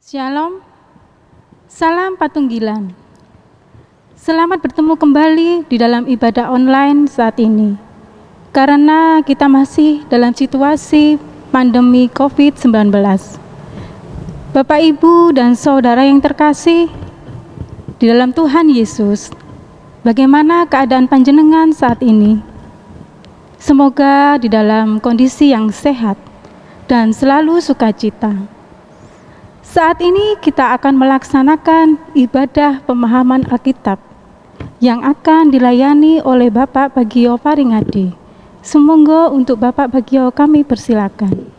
Shalom, salam Patunggilan. Selamat bertemu kembali di dalam ibadah online saat ini. Karena kita masih dalam situasi pandemi COVID-19. Bapak, Ibu, dan Saudara yang terkasih di dalam Tuhan Yesus, bagaimana keadaan panjenengan saat ini? Semoga di dalam kondisi yang sehat dan selalu sukacita. Saat ini kita akan melaksanakan ibadah pemahaman Alkitab yang akan dilayani oleh Bapak Bagio Paringadi. Semoga untuk Bapak Bagio kami persilakan.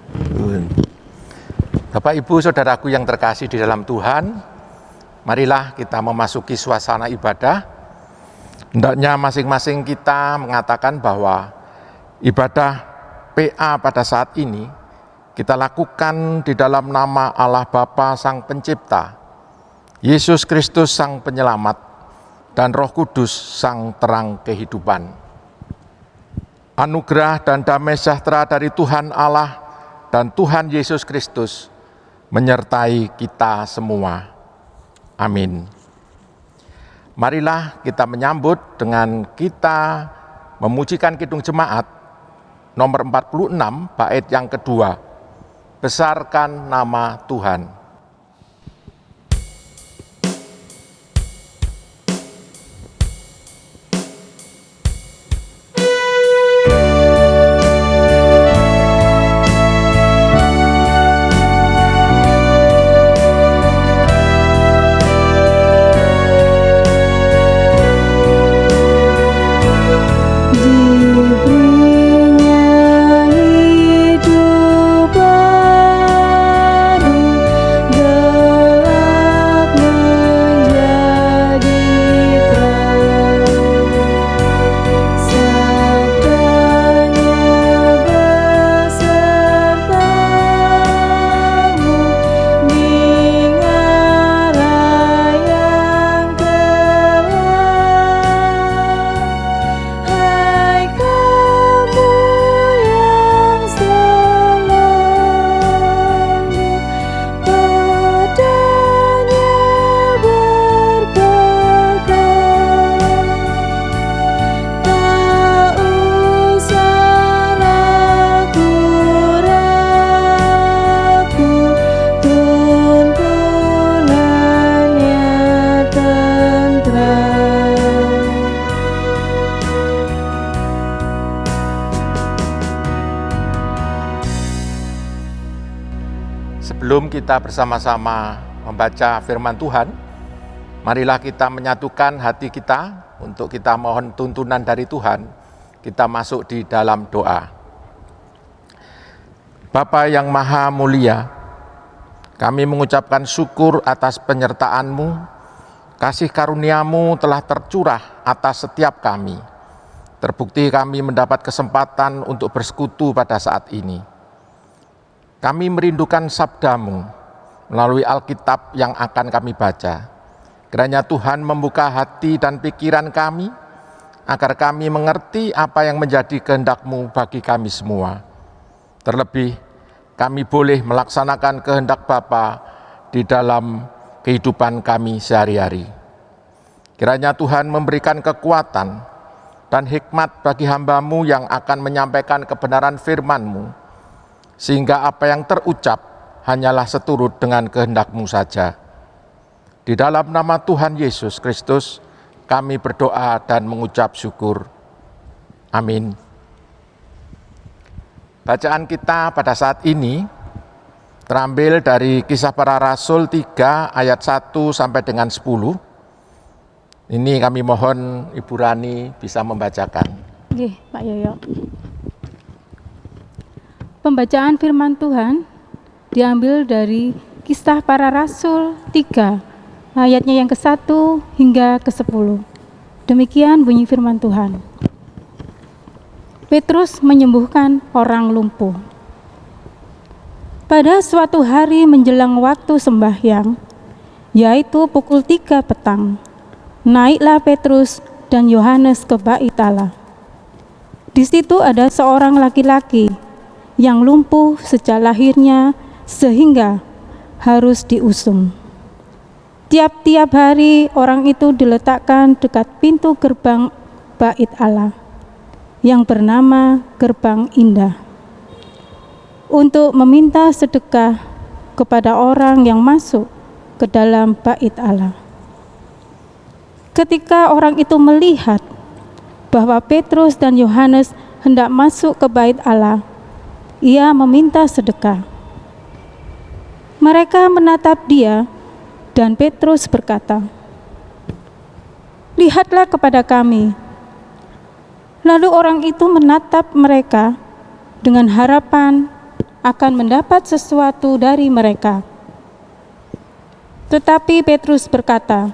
Bapak, Ibu, Saudaraku yang terkasih di dalam Tuhan, marilah kita memasuki suasana ibadah. Hendaknya masing-masing kita mengatakan bahwa ibadah PA pada saat ini kita lakukan di dalam nama Allah Bapa Sang Pencipta, Yesus Kristus Sang Penyelamat, dan Roh Kudus Sang Terang Kehidupan. Anugerah dan damai sejahtera dari Tuhan Allah dan Tuhan Yesus Kristus menyertai kita semua. Amin. Marilah kita menyambut dengan kita memujikan Kidung Jemaat nomor 46 bait yang kedua. Besarkan nama Tuhan. Sebelum kita bersama-sama membaca firman Tuhan, marilah kita menyatukan hati kita untuk kita mohon tuntunan dari Tuhan. Kita masuk di dalam doa. Bapa yang Maha Mulia, kami mengucapkan syukur atas penyertaan-Mu, kasih karunia-Mu telah tercurah atas setiap kami. Terbukti kami mendapat kesempatan untuk bersekutu pada saat ini. Kami merindukan sabda-Mu melalui Alkitab yang akan kami baca. Kiranya Tuhan membuka hati dan pikiran kami, agar kami mengerti apa yang menjadi kehendak-Mu bagi kami semua. Terlebih, kami boleh melaksanakan kehendak Bapa di dalam kehidupan kami sehari-hari. Kiranya Tuhan memberikan kekuatan dan hikmat bagi hamba-Mu yang akan menyampaikan kebenaran firman-Mu, sehingga apa yang terucap hanyalah seturut dengan kehendak-Mu saja. Di dalam nama Tuhan Yesus Kristus, kami berdoa dan mengucap syukur. Amin. Bacaan kita pada saat ini terambil dari Kisah Para Rasul 3 ayat 1 sampai dengan 10. Ini kami mohon Ibu Rani bisa membacakan. Nggih, Pak Yoyo. Pembacaan firman Tuhan diambil dari Kisah Para Rasul 3, ayatnya yang ke-1 hingga ke-10. Demikian bunyi firman Tuhan. Petrus menyembuhkan orang lumpuh. Pada suatu hari menjelang waktu sembahyang, yaitu pukul 3 petang, naiklah Petrus dan Yohanes ke bait Allah. Di situ ada seorang laki-laki yang lumpuh sejak lahirnya, sehingga harus diusung. Tiap-tiap hari orang itu diletakkan dekat pintu gerbang Bait Allah yang bernama Gerbang Indah untuk meminta sedekah kepada orang yang masuk ke dalam Bait Allah. Ketika orang itu melihat bahwa Petrus dan Yohanes hendak masuk ke Bait Allah, ia meminta sedekah. Mereka menatap dia dan Petrus berkata, "Lihatlah kepada kami." Lalu orang itu menatap mereka dengan harapan akan mendapat sesuatu dari mereka. Tetapi Petrus berkata,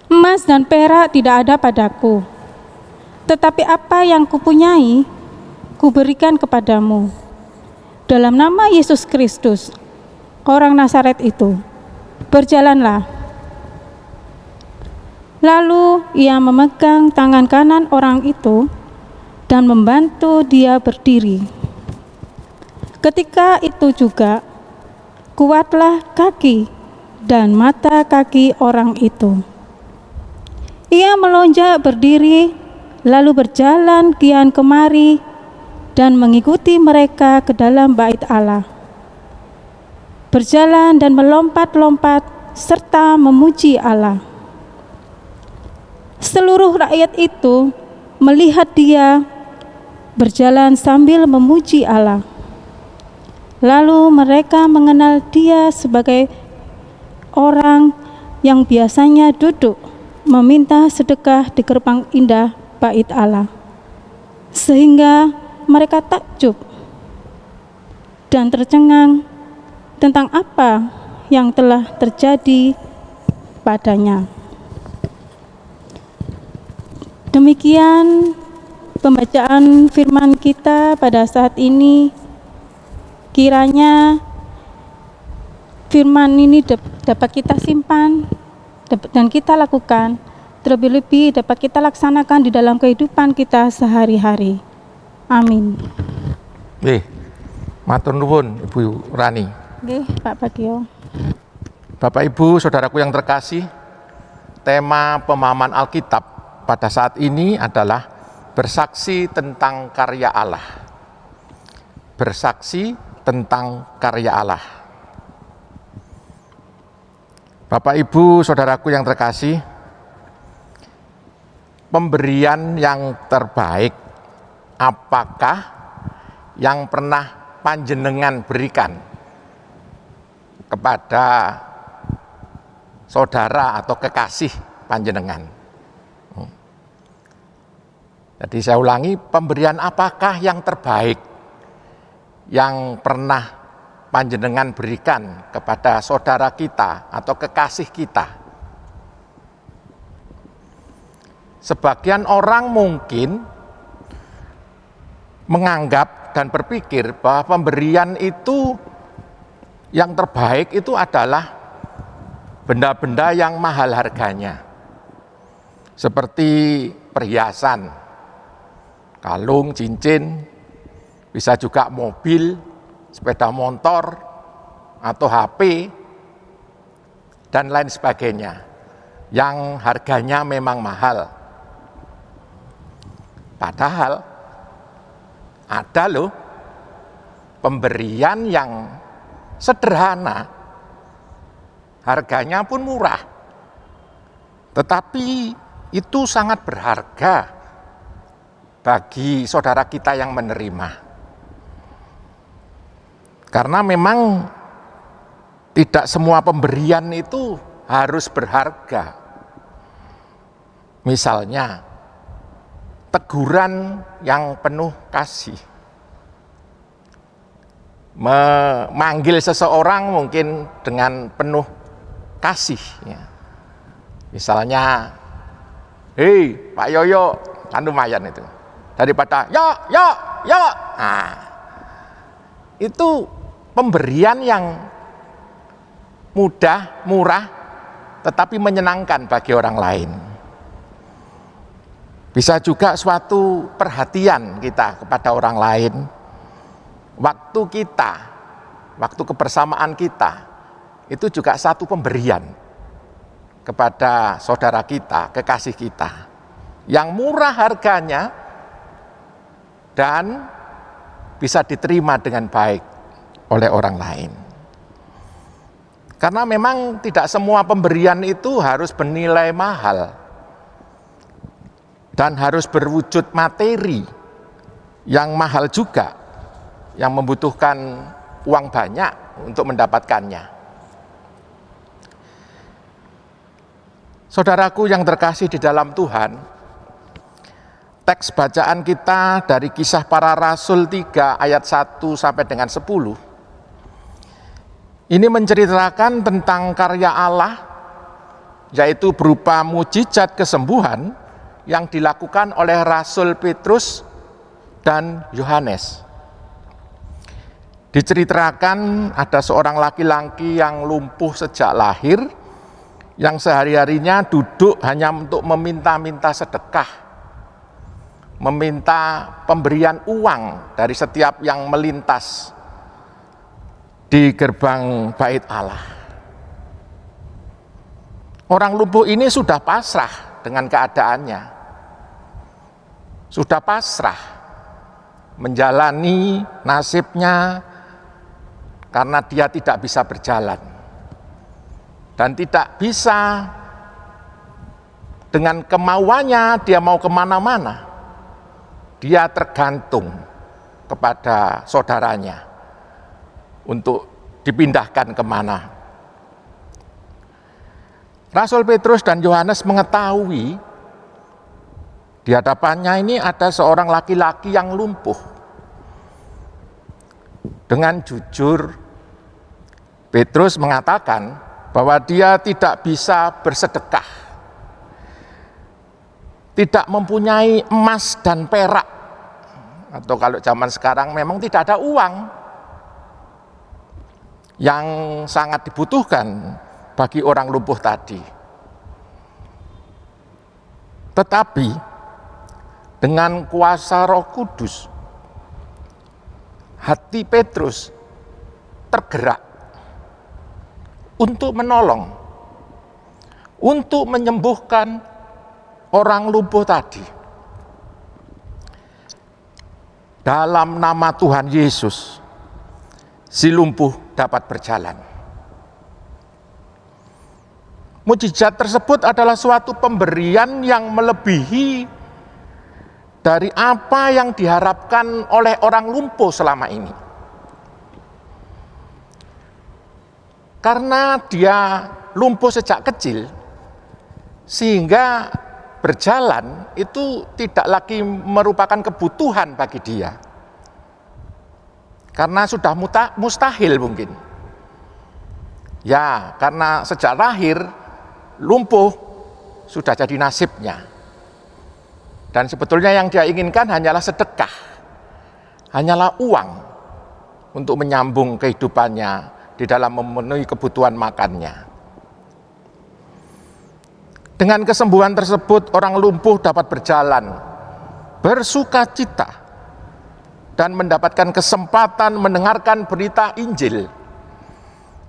"Emas dan perak tidak ada padaku, tetapi apa yang kupunyai, kuberikan kepadamu. Dalam nama Yesus Kristus, orang Nazaret itu, berjalanlah." Lalu ia memegang tangan kanan orang itu dan membantu dia berdiri. Ketika itu juga, kuatlah kaki dan mata kaki orang itu. Ia melonjak berdiri, lalu berjalan kian kemari dan mengikuti mereka ke dalam Bait Allah. Berjalan dan melompat-lompat serta memuji Allah. Seluruh rakyat itu melihat dia berjalan sambil memuji Allah. Lalu mereka mengenal dia sebagai orang yang biasanya duduk meminta sedekah di gerbang indah Bait Allah, sehingga mereka takjub dan tercengang tentang apa yang telah terjadi padanya. Demikian pembacaan firman kita pada saat ini. Kiranya firman ini dapat kita simpan dan kita lakukan, terlebih-lebih dapat kita laksanakan di dalam kehidupan kita sehari-hari. Amin. Matur nuwun Ibu Rani. Nggih, Pak Bagio. Bapak Ibu, saudaraku yang terkasih, tema pemahaman Alkitab pada saat ini adalah bersaksi tentang karya Allah. Bersaksi tentang karya Allah. Bapak Ibu, saudaraku yang terkasih, pemberian yang terbaik apakah yang pernah panjenengan berikan kepada saudara atau kekasih panjenengan? Jadi saya ulangi, pemberian apakah yang terbaik yang pernah panjenengan berikan kepada saudara kita atau kekasih kita? Sebagian orang mungkin menganggap dan berpikir bahwa pemberian itu yang terbaik itu adalah benda-benda yang mahal harganya, seperti perhiasan, kalung, cincin, bisa juga mobil, sepeda motor, atau HP, dan lain sebagainya, yang harganya memang mahal. Padahal ada loh pemberian yang sederhana, harganya pun murah, tetapi itu sangat berharga bagi saudara kita yang menerima. Karena memang tidak semua pemberian itu harus berharga. Misalnya, teguran yang penuh kasih. Memanggil seseorang mungkin dengan penuh kasih. Ya. Misalnya, "Hei Pak Yoyo," kan lumayan itu. Daripada "yo, yo, yo." Nah, itu pemberian yang mudah, murah, tetapi menyenangkan bagi orang lain. Bisa juga suatu perhatian kita kepada orang lain. Waktu kita waktu kebersamaan kita, itu juga satu pemberian kepada saudara kita, kekasih kita, yang murah harganya dan bisa diterima dengan baik oleh orang lain. Karena memang tidak semua pemberian itu harus bernilai mahal dan harus berwujud materi yang mahal juga, yang membutuhkan uang banyak untuk mendapatkannya. Saudaraku yang terkasih di dalam Tuhan, teks bacaan kita dari Kisah Para Rasul 3 ayat 1 sampai dengan 10, ini menceritakan tentang karya Allah, yaitu berupa mujizat kesembuhan yang dilakukan oleh Rasul Petrus dan Yohanes. Diceritakan ada seorang laki-laki yang lumpuh sejak lahir, yang sehari-harinya duduk hanya untuk meminta-minta sedekah, meminta pemberian uang dari setiap yang melintas di gerbang bait Allah. Orang lumpuh ini sudah pasrah dengan keadaannya, sudah pasrah menjalani nasibnya karena dia tidak bisa berjalan. Dan tidak bisa dengan kemauannya dia mau kemana-mana. Dia tergantung kepada saudaranya untuk dipindahkan kemana. Rasul Petrus dan Yohanes mengetahui di hadapannya ini ada seorang laki-laki yang lumpuh. Dengan jujur, Petrus mengatakan bahwa dia tidak bisa bersedekah, tidak mempunyai emas dan perak, atau kalau zaman sekarang memang tidak ada uang yang sangat dibutuhkan bagi orang lumpuh tadi. Tetapi dengan kuasa Roh Kudus, hati Petrus tergerak untuk menolong, untuk menyembuhkan orang lumpuh tadi. Dalam nama Tuhan Yesus, si lumpuh dapat berjalan. Mujizat tersebut adalah suatu pemberian yang melebihi dari apa yang diharapkan oleh orang lumpuh selama ini. Karena dia lumpuh sejak kecil, sehingga berjalan itu tidak lagi merupakan kebutuhan bagi dia. Karena sudah mustahil mungkin. Ya, karena sejak lahir lumpuh sudah jadi nasibnya. Dan sebetulnya yang dia inginkan hanyalah sedekah, hanyalah uang untuk menyambung kehidupannya di dalam memenuhi kebutuhan makannya. Dengan kesembuhan tersebut, orang lumpuh dapat berjalan, bersukacita, dan mendapatkan kesempatan mendengarkan berita Injil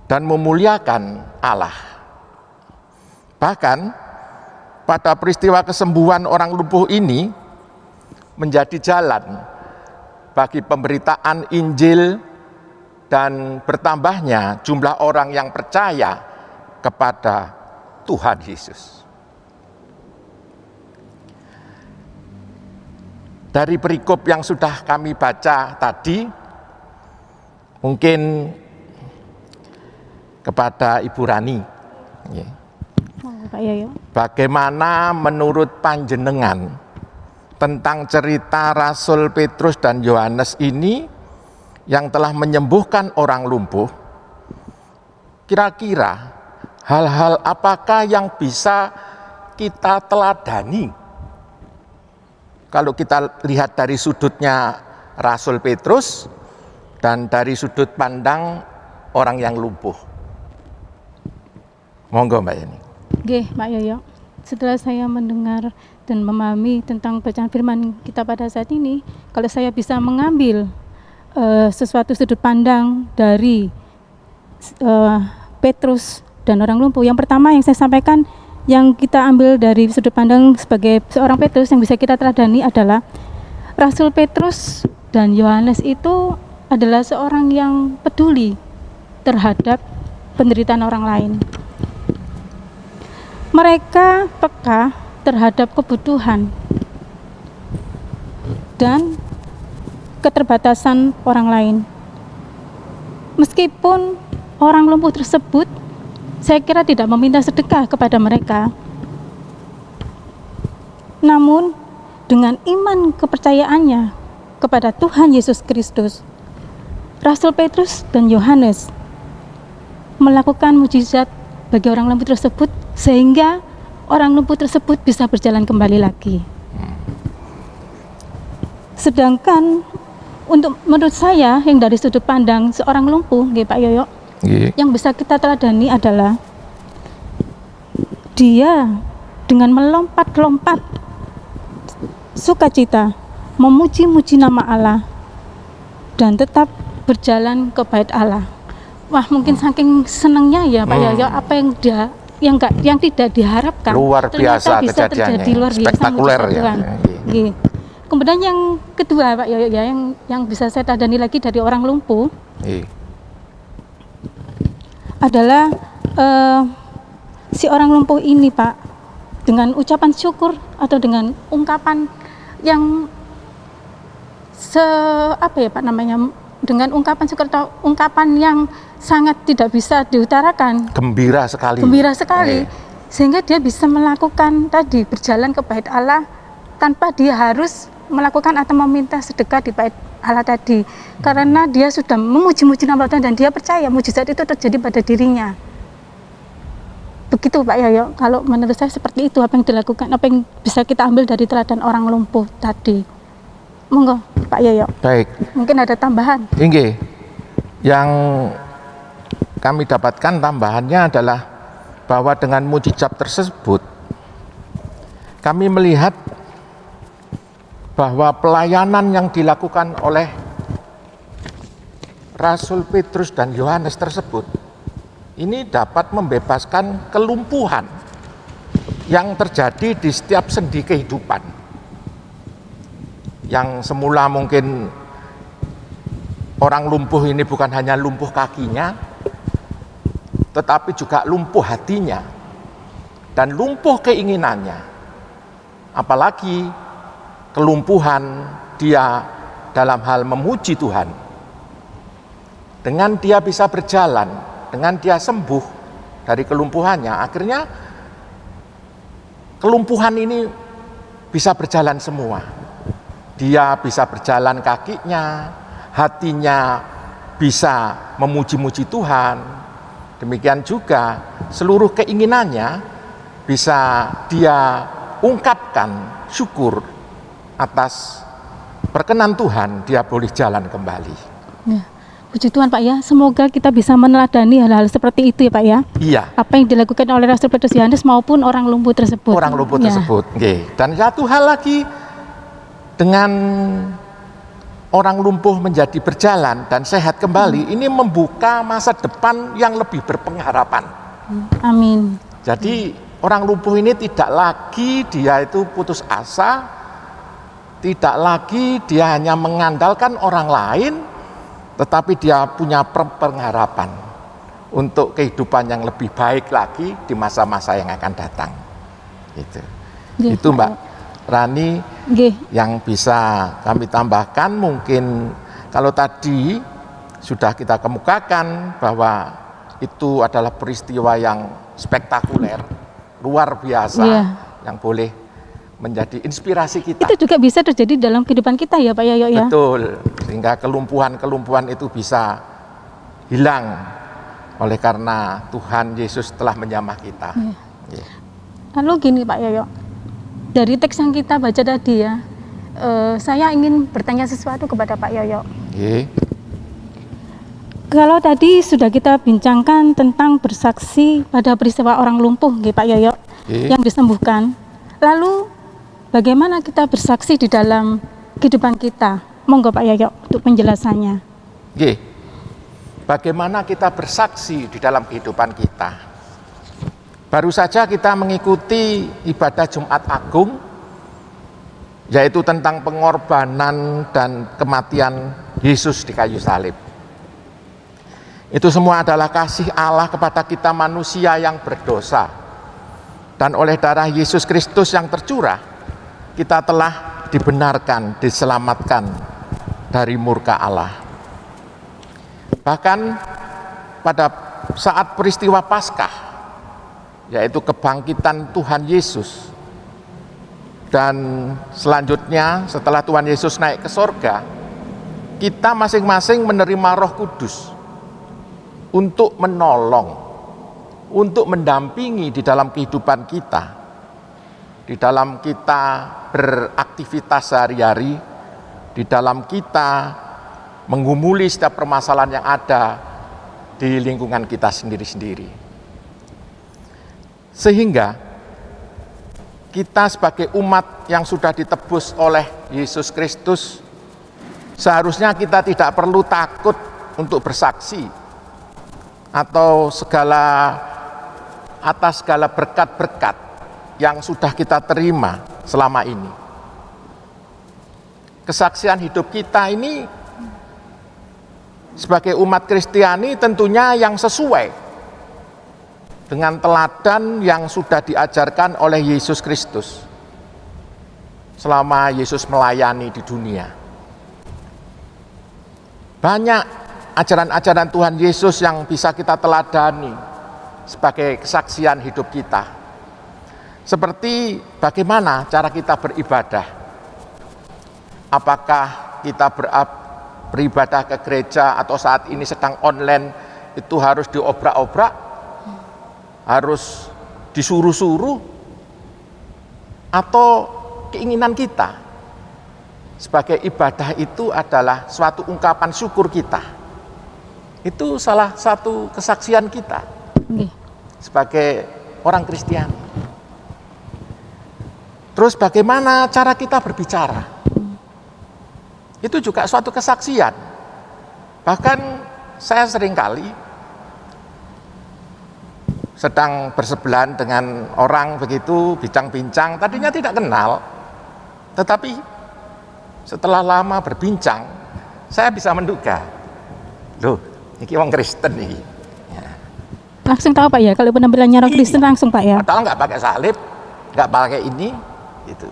dan memuliakan Allah. Bahkan, pada peristiwa kesembuhan orang lumpuh ini menjadi jalan bagi pemberitaan Injil dan bertambahnya jumlah orang yang percaya kepada Tuhan Yesus. Dari perikop yang sudah kami baca tadi, mungkin kepada Ibu Rani, bagaimana menurut panjenengan tentang cerita Rasul Petrus dan Yohanes ini yang telah menyembuhkan orang lumpuh? Kira-kira hal-hal apakah yang bisa kita teladani kalau kita lihat dari sudutnya Rasul Petrus dan dari sudut pandang orang yang lumpuh? Monggo Mbak Yani. Oke, Mbak Yoyo. Setelah saya mendengar dan memahami tentang bacaan firman kita pada saat ini, kalau saya bisa mengambil sesuatu sudut pandang dari Petrus dan orang lumpuh. Yang pertama yang saya sampaikan, yang kita ambil dari sudut pandang sebagai seorang Petrus yang bisa kita teladani adalah Rasul Petrus dan Yohanes itu adalah seorang yang peduli terhadap penderitaan orang lain. Mereka peka terhadap kebutuhan dan keterbatasan orang lain. Meskipun orang lumpuh tersebut, saya kira tidak meminta sedekah kepada mereka, namun dengan iman kepercayaannya kepada Tuhan Yesus Kristus, Rasul Petrus dan Yohanes melakukan mujizat bagi orang lumpuh tersebut, sehingga orang lumpuh tersebut bisa berjalan kembali lagi. Sedangkan menurut saya, yang dari sudut pandang seorang lumpuh, Pak Yoyo, yang bisa kita teladani adalah dia dengan melompat-lompat sukacita, memuji-muji nama Allah, dan tetap berjalan ke bait Allah. Wah, mungkin saking senangnya ya Pak Yoyo, apa yang tidak diharapkan luar biasa bisa terjadi, luar biasa, spektakuler ya. Kemudian yang kedua Pak Yoyo ya, yang bisa saya teladani lagi dari orang lumpuh adalah si orang lumpuh ini Pak, dengan ucapan syukur atau dengan ungkapan yang dengan ungkapan syukur atau ungkapan yang sangat tidak bisa diutarakan, gembira sekali, sehingga dia bisa melakukan tadi, berjalan ke bait Allah tanpa dia harus melakukan atau meminta sedekah di bait Allah tadi, karena dia sudah memuji-muji nama Tuhan dan dia percaya mujizat itu terjadi pada dirinya. Begitu Pak Yoyo, kalau menurut saya seperti itu apa yang dilakukan, apa yang bisa kita ambil dari teladan orang lumpuh tadi. Monggo Pak Yoyo. Baik. Mungkin ada tambahan. Inggih. Yang kami dapatkan tambahannya adalah bahwa dengan mujizat tersebut kami melihat bahwa pelayanan yang dilakukan oleh Rasul Petrus dan Yohanes tersebut ini dapat membebaskan kelumpuhan yang terjadi di setiap sendi kehidupan. Yang semula mungkin orang lumpuh ini bukan hanya lumpuh kakinya, tetapi juga lumpuh hatinya dan lumpuh keinginannya. Apalagi kelumpuhan dia dalam hal memuji Tuhan. Dengan dia bisa berjalan, dengan dia sembuh dari kelumpuhannya, akhirnya kelumpuhan ini bisa berjalan semua. Dia bisa berjalan kakinya, hatinya bisa memuji-muji Tuhan. Demikian juga seluruh keinginannya bisa dia ungkapkan syukur atas perkenan Tuhan, dia boleh jalan kembali. Ya, puji Tuhan Pak ya, semoga kita bisa meneladani hal-hal seperti itu ya Pak ya. Iya. Apa yang dilakukan oleh Rasul Petrus Yohanes maupun orang lumpuh tersebut. Orang lumpuh tersebut. Dan satu hal lagi, dengan orang lumpuh menjadi berjalan dan sehat kembali, ini membuka masa depan yang lebih berpengharapan. Amin. Jadi orang lumpuh ini tidak lagi dia itu putus asa, tidak lagi dia hanya mengandalkan orang lain, tetapi dia punya pengharapan untuk kehidupan yang lebih baik lagi di masa-masa yang akan datang. Gitu. Itu Mbak Rani yang bisa kami tambahkan. Mungkin kalau tadi sudah kita kemukakan bahwa itu adalah peristiwa yang spektakuler, luar biasa, yang boleh menjadi inspirasi kita. Itu juga bisa terjadi dalam kehidupan kita ya Pak Yoyo ya. Betul, sehingga kelumpuhan itu bisa hilang oleh karena Tuhan Yesus telah menjamah kita. Lalu gini Pak Yoyo, dari teks yang kita baca tadi ya, saya ingin bertanya sesuatu kepada Pak Yoyo. Kalau tadi sudah kita bincangkan tentang bersaksi pada peristiwa orang lumpuh, Pak Yoyo, yang disembuhkan. Lalu bagaimana kita bersaksi di dalam kehidupan kita? Monggo Pak Yoyo untuk penjelasannya. Nggih. Bagaimana kita bersaksi di dalam kehidupan kita? Baru saja kita mengikuti ibadah Jumat Agung, yaitu tentang pengorbanan dan kematian Yesus di kayu salib. Itu semua adalah kasih Allah kepada kita manusia yang berdosa. Dan oleh darah Yesus Kristus yang tercurah, kita telah dibenarkan, diselamatkan dari murka Allah. Bahkan pada saat peristiwa Paskah, yaitu kebangkitan Tuhan Yesus, dan selanjutnya setelah Tuhan Yesus naik ke sorga, kita masing-masing menerima Roh Kudus untuk menolong, untuk mendampingi di dalam kehidupan kita, di dalam kita beraktivitas sehari-hari, di dalam kita menggumuli setiap permasalahan yang ada di lingkungan kita sendiri-sendiri. Sehingga kita sebagai umat yang sudah ditebus oleh Yesus Kristus, seharusnya kita tidak perlu takut untuk bersaksi atau atas segala berkat-berkat yang sudah kita terima selama ini. Kesaksian hidup kita ini sebagai umat Kristiani tentunya yang sesuai dengan teladan yang sudah diajarkan oleh Yesus Kristus selama Yesus melayani di dunia. Banyak ajaran-ajaran Tuhan Yesus yang bisa kita teladani sebagai kesaksian hidup kita. Seperti bagaimana cara kita beribadah. Apakah kita beribadah ke gereja atau saat ini sedang online itu harus diobrak-obrak, harus disuruh-suruh, atau keinginan kita sebagai ibadah itu adalah suatu ungkapan syukur kita. Itu salah satu kesaksian kita sebagai orang Kristiani. Terus bagaimana cara kita berbicara? Itu juga suatu kesaksian. Bahkan saya seringkali sedang bersebelahan dengan orang begitu, bincang-bincang, tadinya tidak kenal, tetapi setelah lama berbincang, saya bisa menduga, loh, ini orang Kristen nih. Ya. Langsung tahu Pak ya, kalau penampilannya orang Kristen langsung Pak ya. Padahal nggak pakai salib, nggak pakai ini, gitu.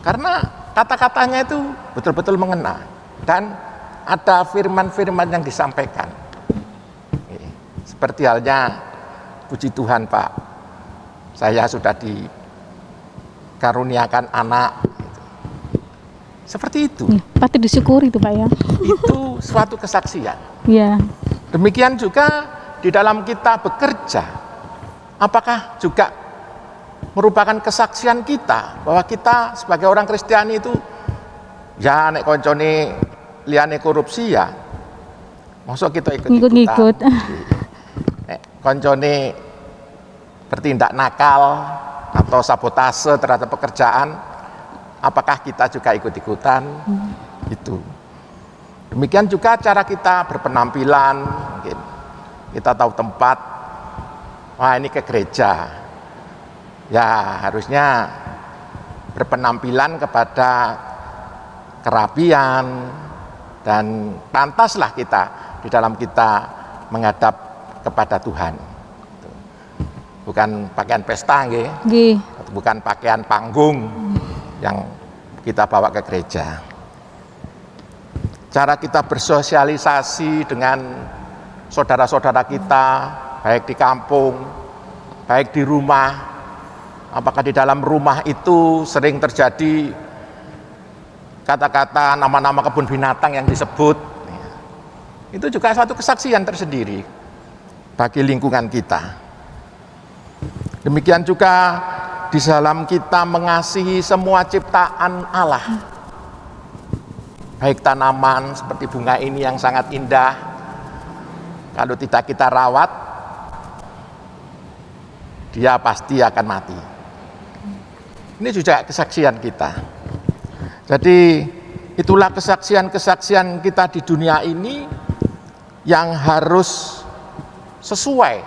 Karena kata-katanya itu betul-betul mengena dan ada firman-firman yang disampaikan. Seperti halnya, puji Tuhan Pak, saya sudah dikaruniakan anak. Seperti itu. Patut disyukuri itu Pak ya. Itu suatu kesaksian. Ya. Demikian juga di dalam kita bekerja, apakah juga merupakan kesaksian kita bahwa kita sebagai orang Kristiani itu ya nek koncone liyane korupsi ya maksud kita ikut-ikutan. Nek koncone bertindak nakal atau sabotase terhadap pekerjaan, apakah kita juga ikut-ikutan? Itu. Demikian juga cara kita berpenampilan, mungkin kita tahu tempat, wah ini ke gereja, ya harusnya berpenampilan kepada kerapian dan pantaslah kita di dalam kita menghadap kepada Tuhan. Bukan pakaian pesta, bukan pakaian panggung yang kita bawa ke gereja. Cara kita bersosialisasi dengan saudara-saudara kita, baik di kampung, baik di rumah. Apakah di dalam rumah itu sering terjadi kata-kata nama-nama kebun binatang yang disebut? Itu juga suatu kesaksian tersendiri bagi lingkungan kita. Demikian juga di dalam kita mengasihi semua ciptaan Allah. Baik tanaman seperti bunga ini yang sangat indah, kalau tidak kita rawat, dia pasti akan mati. Ini juga kesaksian kita. Jadi itulah kesaksian-kesaksian kita di dunia ini yang harus sesuai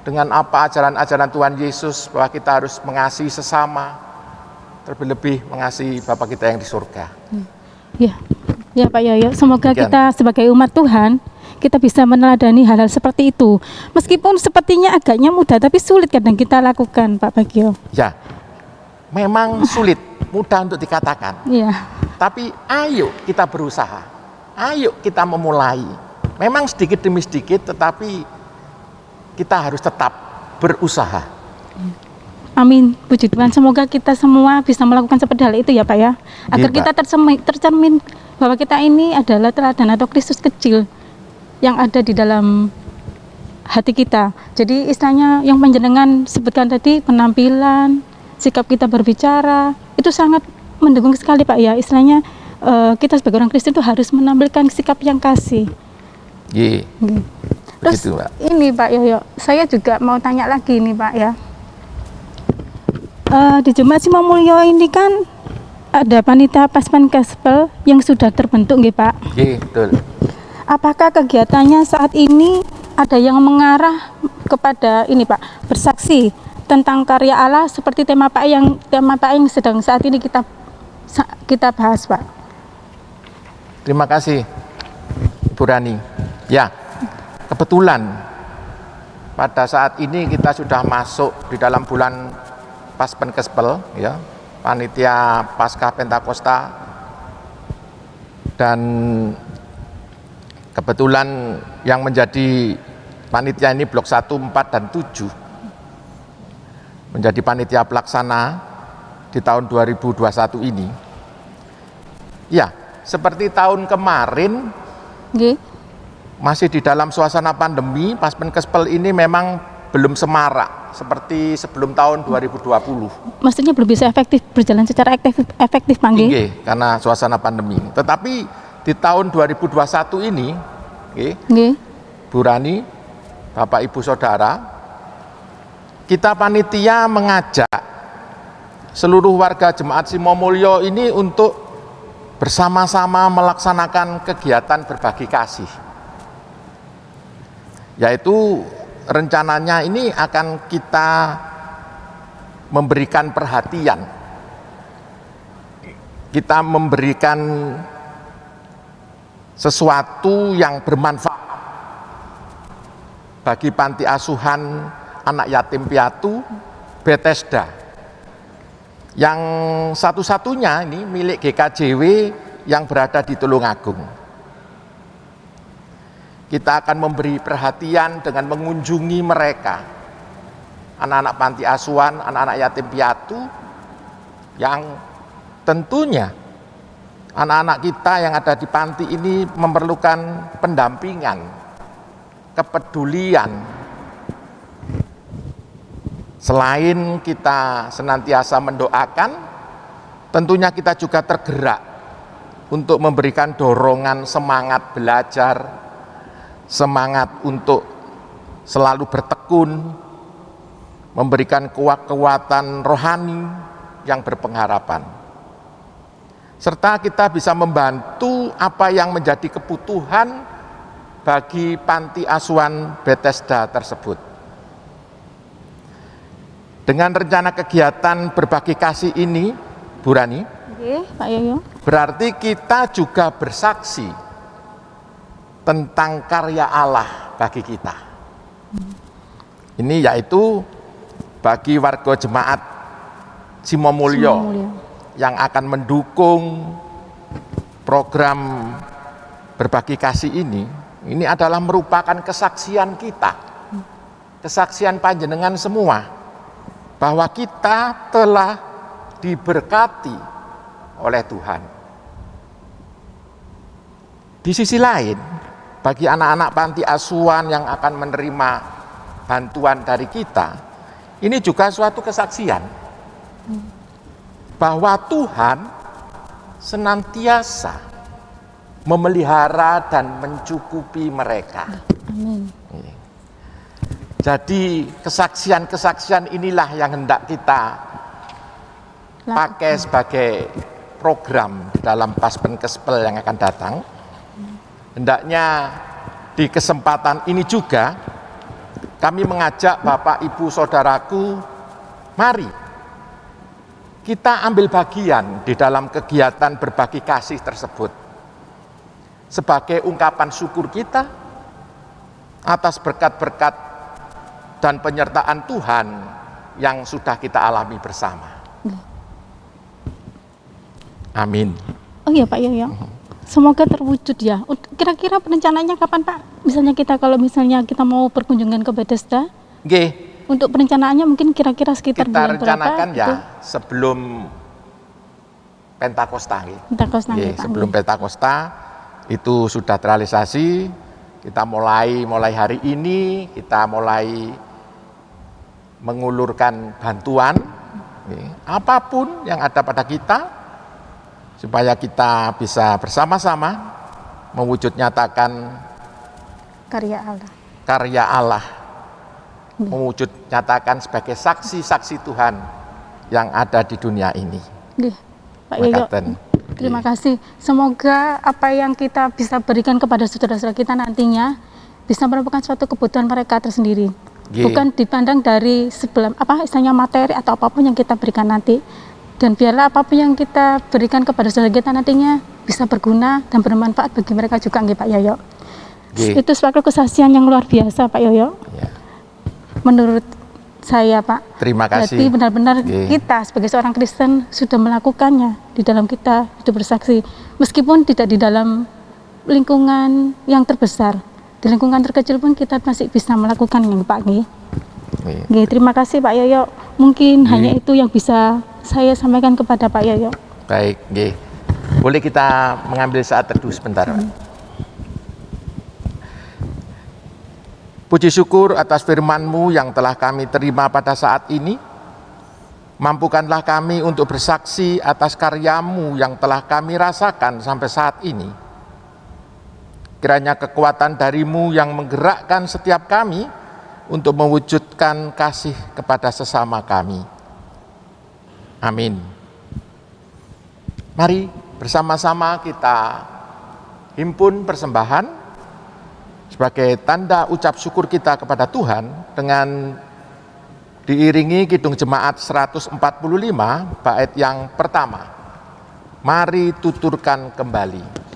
dengan apa ajaran-ajaran Tuhan Yesus, bahwa kita harus mengasihi sesama, terlebih mengasihi Bapa kita yang di surga. Ya, ya Pak Yoyo, semoga Demikian. kita sebagai umat Tuhan, kita bisa meneladani hal-hal seperti itu. Meskipun sepertinya agaknya mudah, tapi sulit kadang kita lakukan, Pak Bagio. Ya, memang sulit, mudah untuk dikatakan. Iya. Tapi ayo kita berusaha, ayo kita memulai. Memang sedikit demi sedikit, tetapi kita harus tetap berusaha. Amin, puji Tuhan. Semoga kita semua bisa melakukan seperti hal itu ya Pak ya. Agar Iya, kita tercermin bahwa kita ini adalah teladan atau Kristus kecil yang ada di dalam hati kita. Jadi istilahnya yang panjenengan sebutkan tadi, penampilan, sikap kita berbicara, itu sangat mendukung sekali Pak ya. Istilahnya kita sebagai orang Kristen itu harus menampilkan sikap yang kasih. Iya. Terus Begitu, Pak. ini Pak Yoyo, saya juga mau tanya lagi nih Pak ya. Di Jemaat Simomulyo ini kan ada panitia Paspan Gospel yang sudah terbentuk nggih Pak. Iya, betul. Apakah kegiatannya saat ini ada yang mengarah kepada ini Pak, bersaksi tentang karya Allah seperti tema Pak yang sedang saat ini kita bahas Pak. Terima kasih, Ibu Rani. Ya, kebetulan pada saat ini kita sudah masuk di dalam bulan Paspen Gospel, ya, panitia Paskah Pentakosta, dan kebetulan yang menjadi panitia ini blok 1, 4, dan 7 menjadi panitia pelaksana di tahun 2021 ini. Ya, seperti tahun kemarin, Nggih. masih di dalam suasana pandemi, Paspen Gospel ini memang belum semarak seperti sebelum tahun 2020. Maksudnya belum bisa berjalan secara efektif Pak nggih? Nggih, karena suasana pandemi. Tetapi di tahun 2021 ini, Nggih. Bu Rani, Bapak Ibu Saudara, kita panitia mengajak seluruh warga Jemaat Simomulyo ini untuk bersama-sama melaksanakan kegiatan berbagi kasih. Yaitu rencananya ini akan kita memberikan perhatian, kita memberikan sesuatu yang bermanfaat bagi panti asuhan anak yatim piatu Bethesda, yang satu-satunya ini milik GKJW yang berada di Tulungagung. Kita akan memberi perhatian dengan mengunjungi mereka, anak-anak panti asuhan, anak-anak yatim piatu, yang tentunya anak-anak kita yang ada di panti ini memerlukan pendampingan, kepedulian. Selain kita senantiasa mendoakan, tentunya kita juga tergerak untuk memberikan dorongan semangat belajar, semangat untuk selalu bertekun, memberikan kekuatan rohani yang berpengharapan. Serta kita bisa membantu apa yang menjadi kebutuhan bagi panti asuhan Bethesda tersebut. Dengan rencana kegiatan berbagi kasih ini, Bu Rani, Pak Yoyo, berarti kita juga bersaksi tentang karya Allah bagi kita. Ini yaitu bagi warga Jemaat Simomulyo yang akan mendukung program berbagi kasih ini adalah merupakan kesaksian kita, kesaksian panjenengan semua, bahwa kita telah diberkati oleh Tuhan. Di sisi lain, bagi anak-anak panti asuhan yang akan menerima bantuan dari kita, ini juga suatu kesaksian bahwa Tuhan senantiasa memelihara dan mencukupi mereka. amin. Jadi kesaksian-kesaksian inilah yang hendak kita pakai sebagai program dalam Paspen Gospel yang akan datang. Hendaknya Di kesempatan ini juga kami mengajak Bapak, Ibu, Saudaraku, mari kita ambil bagian di dalam kegiatan berbagi kasih tersebut sebagai ungkapan syukur kita atas berkat-berkat dan penyertaan Tuhan yang sudah kita alami bersama. Amin. Oh iya Pak Yoyo, semoga terwujud ya. Kira-kira perencanaannya kapan Pak? Misalnya kita mau berkunjungan ke Bethesda, untuk perencanaannya mungkin kira-kira sekitar kita bulan berapa? rencanakan ya gitu? sebelum Pentakosta. Pak. Sebelum Pentakosta itu sudah terrealisasi. Kita mulai hari ini kita mulai mengulurkan bantuan apapun yang ada pada kita, supaya kita bisa bersama-sama mewujud nyatakan karya Allah, mewujud nyatakan sebagai saksi-saksi Tuhan yang ada di dunia ini. Pak Yoyo, terima kasih. Semoga apa yang kita bisa berikan kepada saudara-saudara kita nantinya bisa merupakan suatu kebutuhan mereka tersendiri. Bukan dipandang dari istilahnya materi atau apapun yang kita berikan nanti. Dan biarlah apapun yang kita berikan kepada saudara kita nantinya bisa berguna dan bermanfaat bagi mereka juga, Pak Yoyo. Itu suatu kesaksian yang luar biasa, Pak Yoyo. Menurut saya, Pak. Terima kasih. Jadi benar-benar kita sebagai seorang Kristen sudah melakukannya di dalam kita hidup bersaksi. Meskipun tidak di dalam lingkungan yang terbesar, di lingkungan terkecil pun kita masih bisa melakukannya, Pak. Terima kasih, Pak Yoyo. Mungkin hanya itu yang bisa saya sampaikan kepada Pak Yoyo. Baik, boleh kita mengambil saat teduh sebentar, Pak. Puji syukur atas firman-Mu yang telah kami terima pada saat ini. Mampukanlah kami untuk bersaksi atas karya-Mu yang telah kami rasakan sampai saat ini. Kiranya kekuatan dari-Mu yang menggerakkan setiap kami untuk mewujudkan kasih kepada sesama kami. Amin. Mari bersama-sama kita himpun persembahan sebagai tanda ucap syukur kita kepada Tuhan dengan diiringi Kidung Jemaat 145 bait yang pertama. Mari tuturkan kembali.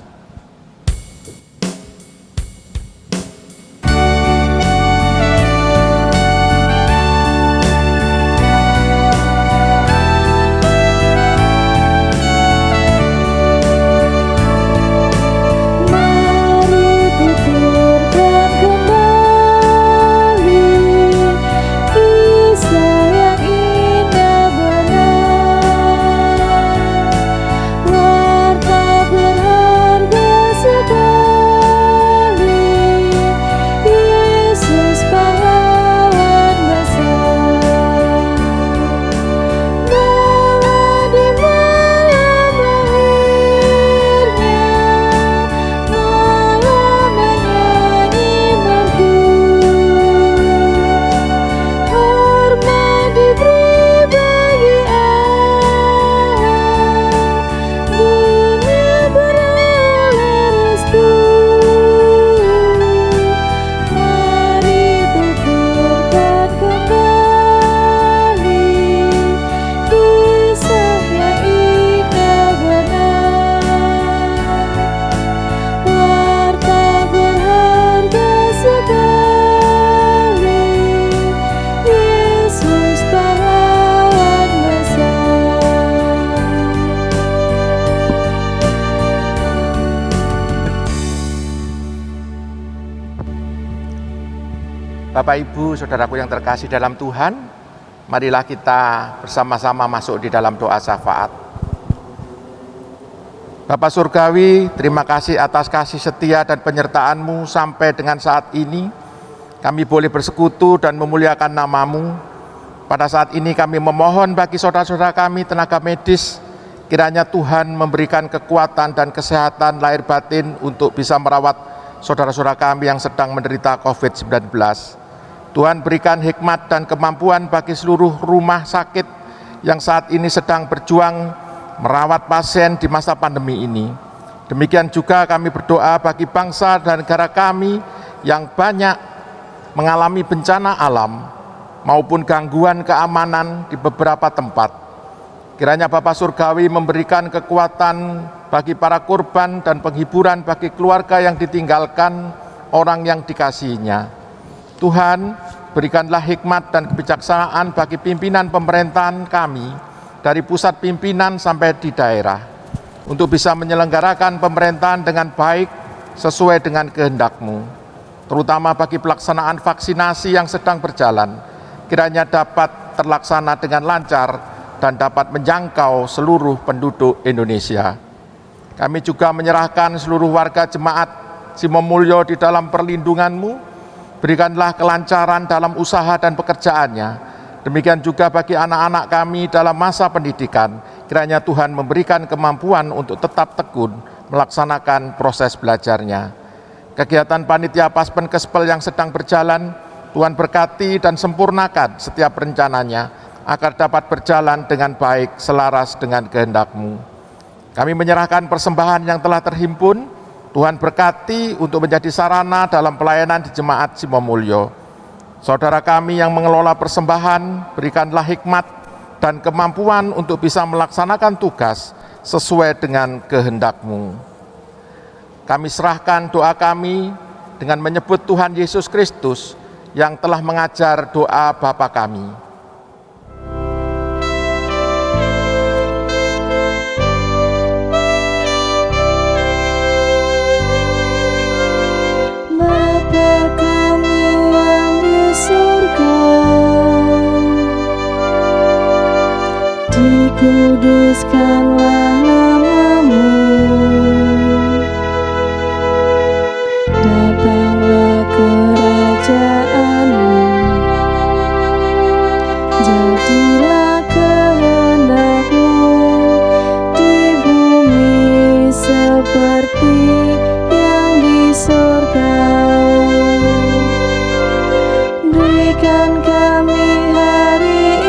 Bapak, Ibu, Saudaraku yang terkasih dalam Tuhan, marilah kita bersama-sama masuk di dalam doa syafaat. Bapak Surgawi, terima kasih atas kasih setia dan penyertaan-Mu sampai dengan saat ini. Kami boleh bersekutu dan memuliakan nama-Mu. Pada saat ini kami memohon bagi saudara-saudara kami tenaga medis, kiranya Tuhan memberikan kekuatan dan kesehatan lahir batin untuk bisa merawat saudara-saudara kami yang sedang menderita COVID-19. Tuhan berikan hikmat dan kemampuan bagi seluruh rumah sakit yang saat ini sedang berjuang merawat pasien di masa pandemi ini. Demikian juga kami berdoa bagi bangsa dan negara kami yang banyak mengalami bencana alam maupun gangguan keamanan di beberapa tempat. Kiranya Bapa Surgawi memberikan kekuatan bagi para korban dan penghiburan bagi keluarga yang ditinggalkan orang yang dikasihinya. Tuhan, berikanlah hikmat dan kebijaksanaan bagi pimpinan pemerintahan kami, dari pusat pimpinan sampai di daerah, untuk bisa menyelenggarakan pemerintahan dengan baik sesuai dengan kehendak-Mu, terutama bagi pelaksanaan vaksinasi yang sedang berjalan, kiranya dapat terlaksana dengan lancar dan dapat menjangkau seluruh penduduk Indonesia. Kami juga menyerahkan seluruh warga jemaat Simomulyo di dalam perlindungan-Mu. Berikanlah kelancaran dalam usaha dan pekerjaannya. Demikian juga bagi anak-anak kami dalam masa pendidikan, kiranya Tuhan memberikan kemampuan untuk tetap tekun melaksanakan proses belajarnya. Kegiatan panitia Paspenkespel yang sedang berjalan, Tuhan berkati dan sempurnakan setiap rencananya, agar dapat berjalan dengan baik selaras dengan kehendak-Mu. Kami menyerahkan persembahan yang telah terhimpun, Tuhan berkati untuk menjadi sarana dalam pelayanan di Jemaat Simomulyo. Saudara kami yang mengelola persembahan, berikanlah hikmat dan kemampuan untuk bisa melaksanakan tugas sesuai dengan kehendak-Mu. Kami serahkan doa kami dengan menyebut Tuhan Yesus Kristus yang telah mengajar doa Bapa kami. Dikuduskanlah nama-Mu, datanglah kerajaan-Mu, jadilah kehendak-Mu di bumi seperti yang di surga. Berikan kami hari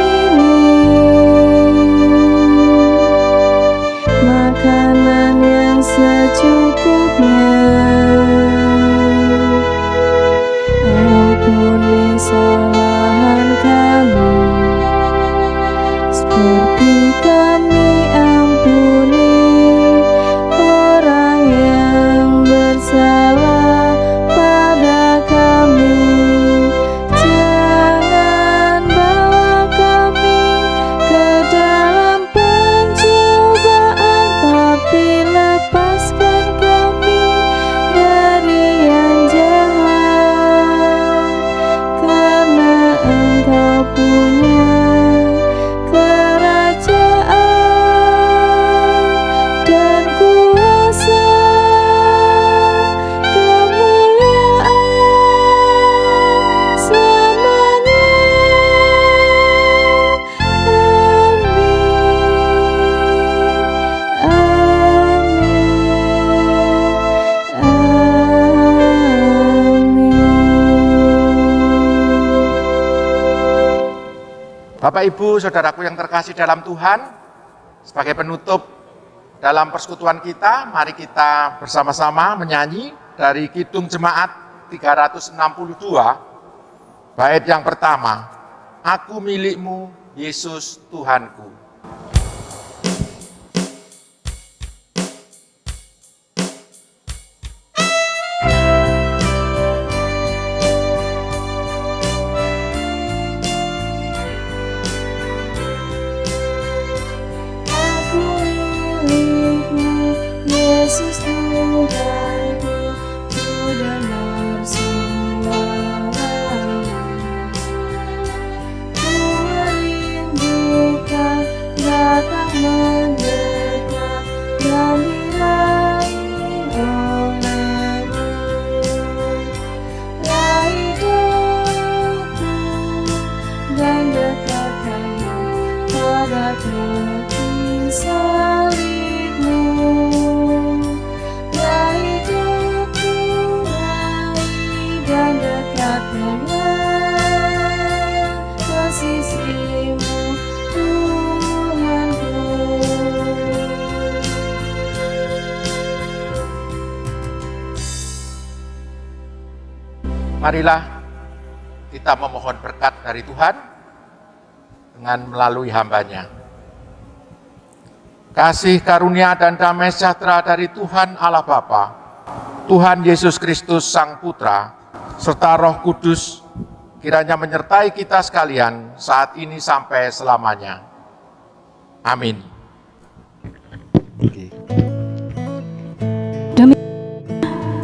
makanan yang secukupnya. Ampuni kesalahan kami, seperti kami ampuni orang yang bersalah pada kami. Jangan bawa kami ke dalam pencobaan, tapi lepaskan kami dari yang jahat, karena Engkau punya kerajaan dan kuasa, kemuliaan selamanya. Bapak, Ibu, Saudaraku yang terkasih dalam Tuhan, sebagai penutup dalam persekutuan kita, mari kita bersama-sama menyanyi dari Kidung Jemaat 362, bait yang pertama, Aku milik-Mu, Yesus Tuhanku. Yesus Tuhanku, Ku dengar suara-Mu. Ku merindukan Marilah kita memohon berkat dari Tuhan dengan melalui hamba-Nya. Kasih karunia dan damai sejahtera dari Tuhan Allah Bapa, Tuhan Yesus Kristus Sang Putra, serta Roh Kudus kiranya menyertai kita sekalian saat ini sampai selamanya. Amin.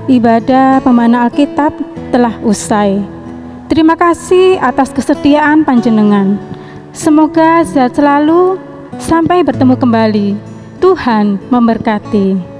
Ibadah pemanah Alkitab telah usai. Terima kasih atas kesetiaan panjenengan. Semoga sehat selalu, sampai bertemu kembali. Tuhan memberkati.